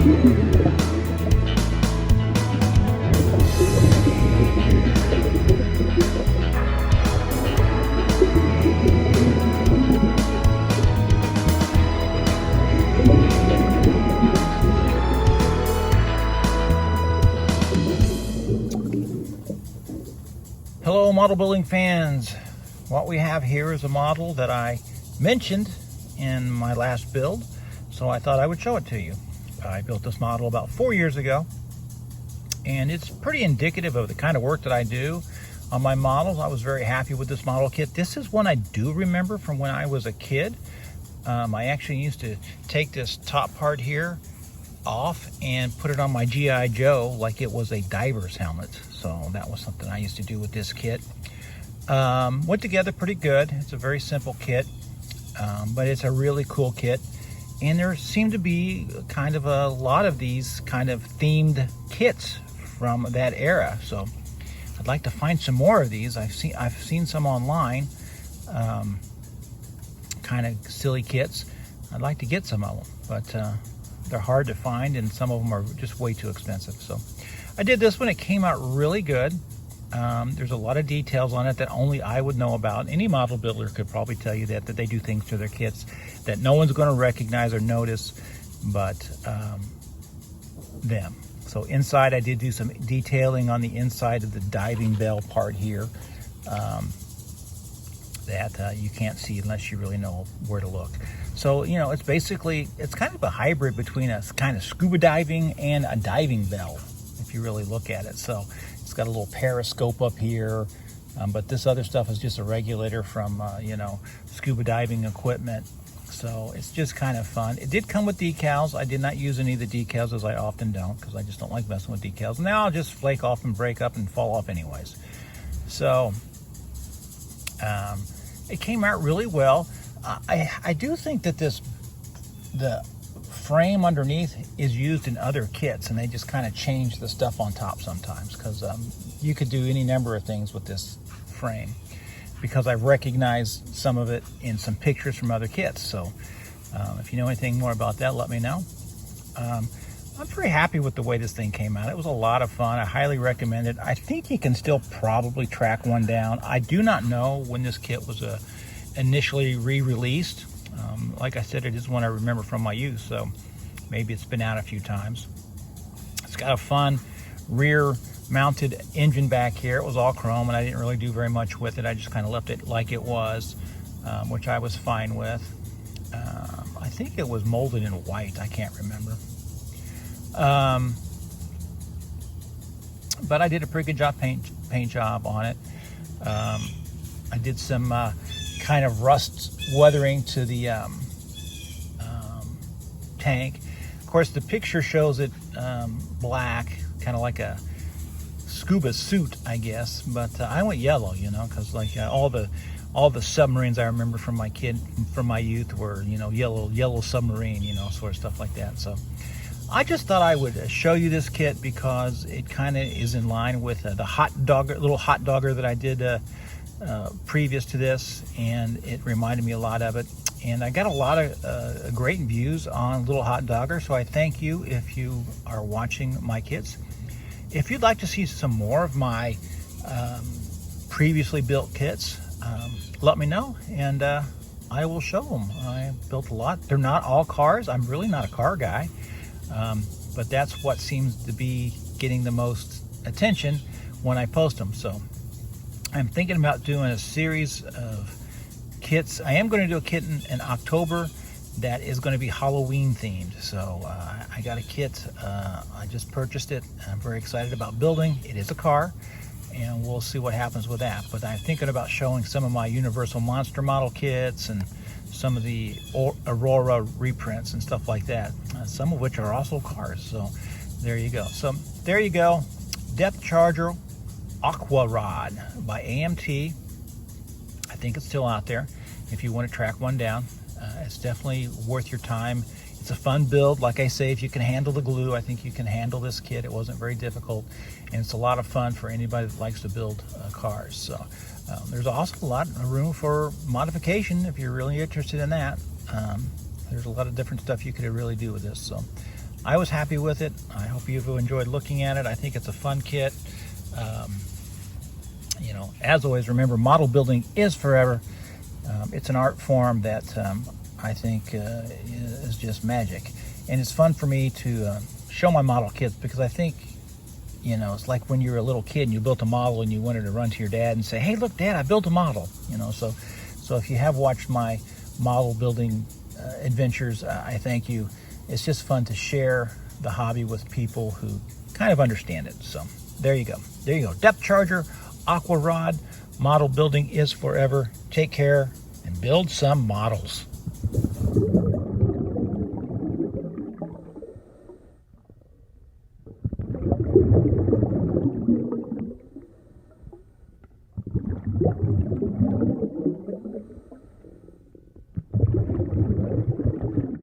Hello model building fans. What we have here is a model that I mentioned in my last build, so I thought I would show it to you. I built this model about 4 years ago, and it's pretty indicative of the kind of work that I do on my models. I was very happy with this model kit. This is one I do remember from when I was a kid. I actually used to take this top part here off and put it on my G.I. Joe like it was a diver's helmet. So that was something I used to do with this kit. Went together pretty good. It's a very simple kit, but it's a really cool kit. And there seem to be kind of a lot of these kind of themed kits from that era. So I'd like to find some more of these. I've seen some online, kind of silly kits. I'd like to get some of them, but they're hard to find, and some of them are just way too expensive. So I did this one. It came out really good. There's a lot of details on it that only I would know about. Any model builder could probably tell you that they do things to their kits that no one's going to recognize or notice but them. So inside, I did do some detailing on the inside of the diving bell part here that you can't see unless you really know where to look. So, you know, it's kind of a hybrid between a kind of scuba diving and a diving bell, if you really look at it. So it's got a little periscope up here, but this other stuff is just a regulator from, you know, scuba diving equipment. So it's just kind of fun. It did come with decals. I did not use any of the decals, as I often don't, because I just don't like messing with decals. Now I'll just flake off and break up and fall off anyways. So it came out really well. I do think that the frame underneath is used in other kits, and they just kind of change the stuff on top sometimes, because you could do any number of things with this frame, because I've recognized some of it in some pictures from other kits. So if you know anything more about that, let me know. I'm very happy with the way this thing came out. It was a lot of fun. I highly recommend it. I think you can still probably track one down. I do not know when this kit was initially re-released. Like I said, it is one I remember from my youth, so maybe it's been out a few times. It's got a fun rear mounted engine back here. It was all chrome, and I didn't really do very much with it. I just kind of left it like it was, which I was fine with. I think it was molded in white. I can't remember. But I did a pretty good paint job on it. I did some kind of rust weathering to the tank. Of course, the picture shows it black, kind of like a scuba suit, I guess. But I went yellow, you know, because like all the submarines I remember from my youth were, you know, yellow submarine, you know, sort of stuff like that. So I just thought I would show you this kit because it kind of is in line with the little hot dogger that I did previous to this, and it reminded me a lot of it. And I got a lot of great views on Little Hot Dogger, so I thank you if you are watching my kits. If you'd like to see some more of my previously built kits, let me know, and I will show them. I built a lot. They're not all cars. I'm really not a car guy, but that's what seems to be getting the most attention when I post them. So I'm thinking about doing a series of kits. I am going to do a kit in October that is going to be Halloween themed. So I got a kit. I just purchased it. I'm very excited about building. It is a car, and we'll see what happens with that. But I'm thinking about showing some of my Universal Monster model kits and some of the Aurora reprints and stuff like that, some of which are also cars. So there you go. So there you go. Depth Charger AQUA-ROD by AMT. I think it's still out there if you want to track one down. It's definitely worth your time. It's a fun build. Like I say, if you can handle the glue, I think you can handle this kit. It wasn't very difficult, and it's a lot of fun for anybody that likes to build cars. So there's also a lot of room for modification if you're really interested in that. There's a lot of different stuff you could really do with this. So I was happy with it. I hope you've enjoyed looking at it. I think it's a fun kit. You know, as always, remember, model building is forever. It's an art form that I think is just magic. And it's fun for me to show my model kits, because I think, you know, it's like when you were a little kid and you built a model and you wanted to run to your dad and say, hey, look, Dad, I built a model. You know, so if you have watched my model building adventures, I thank you. It's just fun to share the hobby with people who kind of understand it. So there you go. There you go. Depth charger, AQUA-ROD, model building is forever. Take care and build some models.